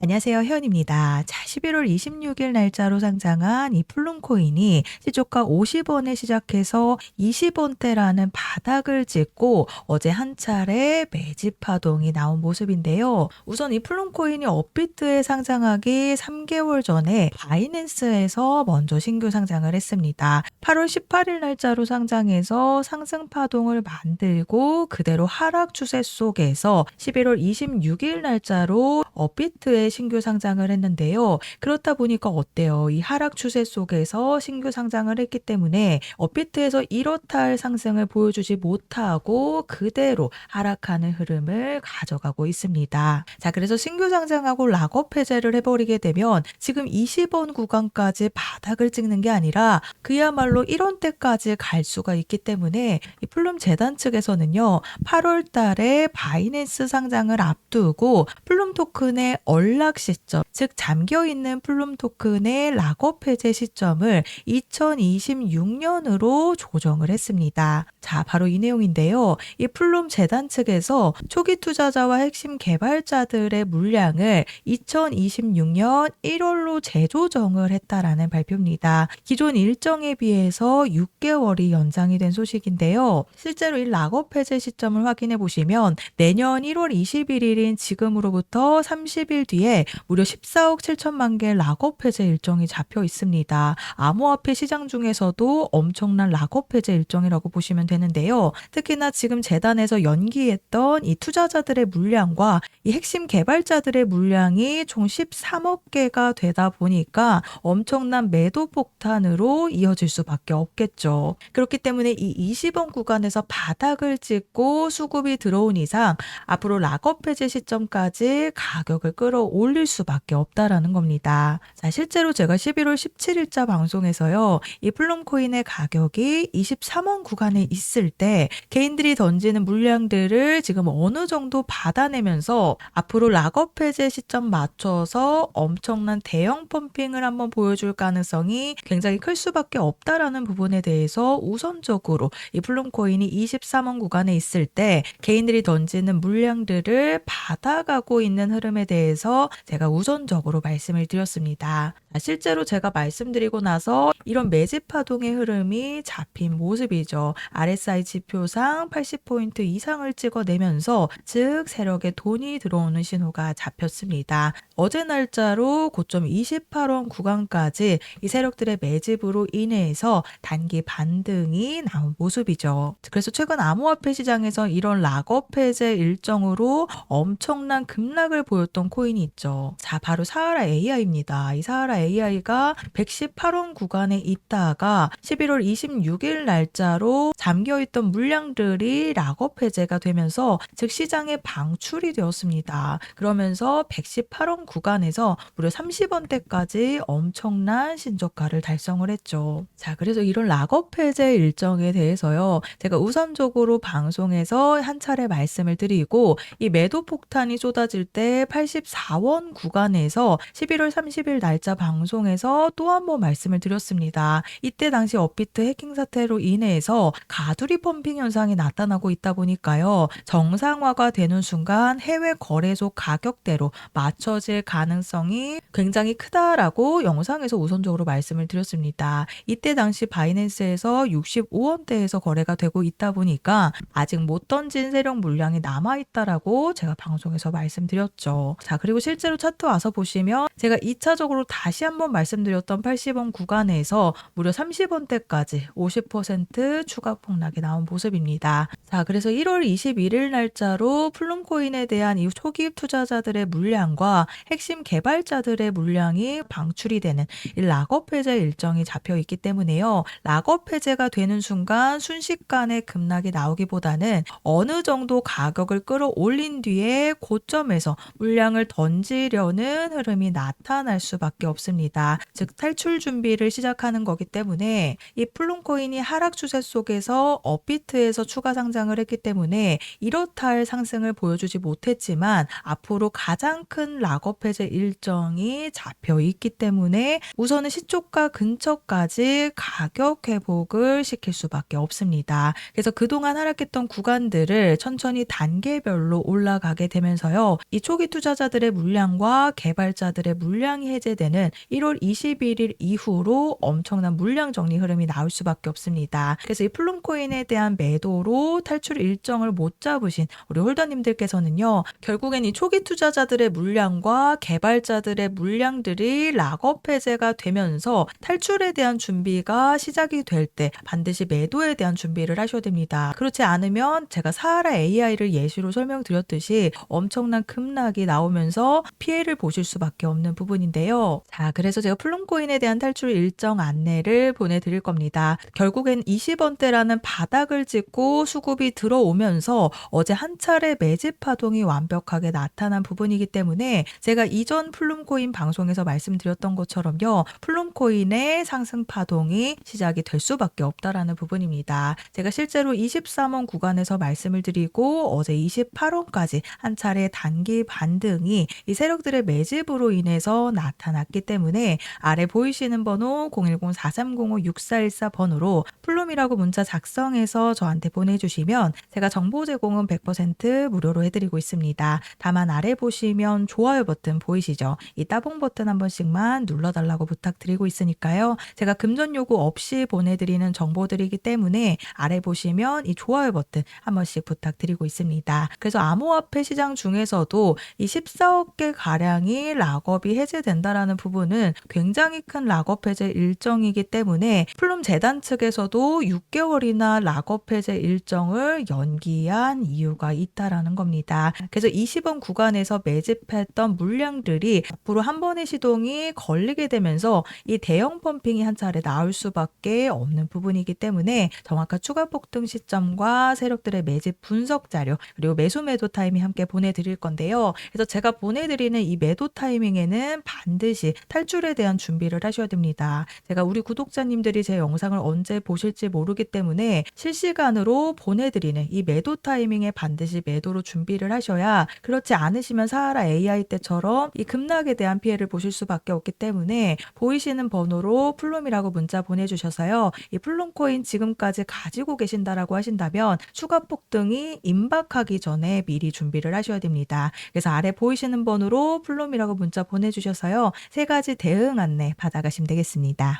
안녕하세요. 혜원입니다. 자, 11월 26일 날짜로 상장한 이 플룸코인이 시초가 50원에 시작해서 20원대라는 바닥을 찍고 어제 한 차례 매집 파동이 나온 모습인데요. 우선 이 플룸코인이 업비트에 상장하기 3개월 전에 바이낸스에서 먼저 신규 상장을 했습니다. 8월 18일 날짜로 상장해서 상승 파동을 만들고 그대로 하락 추세 속에서 11월 26일 날짜로 업비트에 신규 상장을 했는데요. 그렇다 보니까 어때요? 이 하락 추세 속에서 신규 상장을 했기 때문에 업비트에서 이렇다 할 상승을 보여주지 못하고 그대로 하락하는 흐름을 가져가고 있습니다. 자, 그래서 신규 상장하고 락업 해제를 해버리게 되면 지금 20원 구간까지 바닥을 찍는 게 아니라 그야말로 1원대까지 갈 수가 있기 때문에 이 플룸 재단 측에서는요. 8월 달에 바이낸스 상장을 앞두고 플룸 토큰의 언락 시점, 즉 잠겨있는 플룸 토큰의 락업 해제 시점을 2026년으로 조정을 했습니다. 자, 바로 이 내용인데요. 이 플룸 재단 측에서 초기 투자자와 핵심 개발자들의 물량을 2026년 1월로 재조정을 했다라는 발표입니다. 기존 일정에 비해서 6개월이 연장이 된 소식인데요. 실제로 이 락업 해제 시점을 확인해 보시면 내년 1월 21일인 지금으로부터 30일 뒤에 무려 14억 7천만 개 락업 해제 일정이 잡혀 있습니다. 암호화폐 시장 중에서도 엄청난 락업 해제 일정이라고 보시면 되는데요. 특히나 지금 재단에서 연기했던 이 투자자들의 물량과 이 핵심 개발자들의 물량이 총 13억 개가 되다 보니까 엄청난 매도 폭탄으로 이어질 수밖에 없겠죠. 그렇기 때문에 이 20원 구간에서 바닥을 찍고 수급이 들어온 이상 앞으로 락업 해제 시점까지 가격을 끌어올릴 수밖에 없다라는 겁니다. 자, 실제로 제가 11월 17일자 방송에서요. 이 플룸코인의 가격이 23원 구간에 있을 때 개인들이 던지는 물량들을 지금 어느 정도 받아내면서 앞으로 락업 해제 시점 맞춰서 엄청난 대형 펌핑을 한번 보여줄 가능성이 굉장히 클 수밖에 없다라는 부분에 대해서 우선적으로 이 플룸코인이 23원 구간에 있을 때 개인들이 던지는 물량들을 받아가고 있는 흐름에 대해서 제가 우선적으로 말씀을 드렸습니다. 실제로 제가 말씀드리고 나서 이런 매집 파동의 흐름이 잡힌 모습이죠. RSI 지표상 80포인트 이상을 찍어내면서 즉 세력에 돈이 들어오는 신호가 잡혔습니다. 어제 날짜로 고점 28원 구간까지 이 세력들의 매집으로 인해서 단기 반등이 나온 모습이죠. 그래서 최근 암호화폐 시장에서 이런 락업 해제 일정으로 엄청난 급락을 보였던 코인이 있죠. 자, 바로 사하라 AI입니다. 이 사하라 AI가 118원 구간에 있다가 11월 26일 날짜로 잠겨있던 물량들이 락업 해제가 되면서 즉 시장에 방출이 되었습니다. 그러면서 118원 구간에서 무려 30원대까지 엄청난 신저가를 달성을 했죠. 자, 그래서 이런 락업 해제 일정에 대해서요. 제가 우선적으로 방송에서 한 차례 말씀을 드리고 이 매도 폭탄이 쏟아질 때 84원 구간에서 11월 30일 날짜 방송에서 또 한 번 말씀을 드렸습니다. 이때 당시 업비트 해킹 사태로 인해서 가두리 펌핑 현상이 나타나고 있다 보니까요. 정상화가 되는 순간 해외 거래소 가격대로 맞춰질 가능성이 굉장히 크다라고 영상에서 우선적으로 말씀을 드렸습니다. 이때 당시 바이낸스에서 65원대에서 거래가 되고 있다 보니까 아직 못 던진 세력 물량이 남아있다라고 제가 방송에서 말씀드렸죠. 자, 그리고 실제로 차트 와서 보시면 제가 2차적으로 다시 한번 말씀드렸던 80원 구간에서 무려 30원대까지 50% 추가 폭락이 나온 모습입니다. 자, 그래서 1월 21일 날짜로 플룸코인에 대한 이 초기 투자자들의 물량과 핵심 개발자들의 물량이 방출이 되는 이 락업 해제 일정이 잡혀 있기 때문에요. 락업 해제가 되는 순간 순식간에 급락이 나오기보다는 어느 정도 가격을 끌어올린 뒤에 고점에서 물량을 던지려는 흐름이 나타날 수밖에 없습니다. 즉 탈출 준비를 시작하는 거기 때문에 이 플룸코인이 하락 추세 속에서 업비트에서 추가 상장을 했기 때문에 이렇다 할 상승을 보여주지 못했지만 앞으로 가장 큰 락업 해제 일정이 잡혀 있기 때문에 우선은 시초가 근처까지 가격 회복을 시킬 수밖에 없습니다. 그래서 그동안 하락했던 구간들을 천천히 단계별로 올라가게 되면서요. 이 초기 투자자들의 물량 물량과 개발자들의 물량이 해제되는 1월 21일 이후로 엄청난 물량 정리 흐름이 나올 수밖에 없습니다. 그래서 이 플룸코인에 대한 매도로 탈출 일정을 못 잡으신 우리 홀더님들께서는요, 결국엔 이 초기 투자자들의 물량과 개발자들의 물량들이 락업 해제가 되면서 탈출에 대한 준비가 시작이 될 때 반드시 매도에 대한 준비를 하셔야 됩니다. 그렇지 않으면 제가 사하라 AI를 예시로 설명드렸듯이 엄청난 급락이 나오면서 피해를 보실 수밖에 없는 부분인데요. 자, 그래서 제가 플룸코인에 대한 탈출 일정 안내를 보내드릴 겁니다. 결국엔 20원대라는 바닥을 찍고 수급이 들어오면서 어제 한 차례 매집 파동이 완벽하게 나타난 부분이기 때문에 제가 이전 플룸코인 방송에서 말씀드렸던 것처럼요, 플룸코인의 상승 파동이 시작이 될 수밖에 없다라는 부분입니다. 제가 실제로 23원 구간에서 말씀을 드리고 어제 28원까지 한 차례 단기 반등이 이 세력들의 매집으로 인해서 나타났기 때문에 아래 보이시는 번호 010-4305-6414 번호로 플룸이라고 문자 작성해서 저한테 보내주시면 제가 정보 제공은 100% 무료로 해드리고 있습니다. 다만 아래 보시면 좋아요 버튼 보이시죠? 이 따봉 버튼 한 번씩만 눌러달라고 부탁드리고 있으니까요. 제가 금전 요구 없이 보내드리는 정보들이기 때문에 아래 보시면 이 좋아요 버튼 한 번씩 부탁드리고 있습니다. 그래서 암호화폐 시장 중에서도 이 14억 개 가량이 락업이 해제된다라는 부분은 굉장히 큰 락업 해제 일정이기 때문에 플룸 재단 측에서도 6개월이나 락업 해제 일정을 연기한 이유가 있다라는 겁니다. 그래서 20원 구간에서 매집했던 물량들이 앞으로 한 번의 시동이 걸리게 되면서 이 대형 펌핑이 한 차례 나올 수밖에 없는 부분이기 때문에 정확한 추가 폭등 시점과 세력들의 매집 분석 자료 그리고 매수 매도 타이밍 함께 보내드릴 건데요. 그래서 제가 보내드리는 이 매도 타이밍에는 반드시 탈출에 대한 준비를 하셔야 됩니다. 제가 우리 구독자님들이 제 영상을 언제 보실지 모르기 때문에 실시간으로 보내드리는 이 매도 타이밍에 반드시 매도로 준비를 하셔야, 그렇지 않으시면 사하라 AI 때처럼 이 급락에 대한 피해를 보실 수밖에 없기 때문에 보이시는 번호로 플룸이라고 문자 보내주셔서요. 이 플룸코인 지금까지 가지고 계신다라고 하신다면 추가 폭등이 임박하기 전에 미리 준비를 하셔야 됩니다. 그래서 아래 보이시는 번호로 플룸이라고 문자 보내주셔서요. 세 가지 대응 안내 받아가시면 되겠습니다.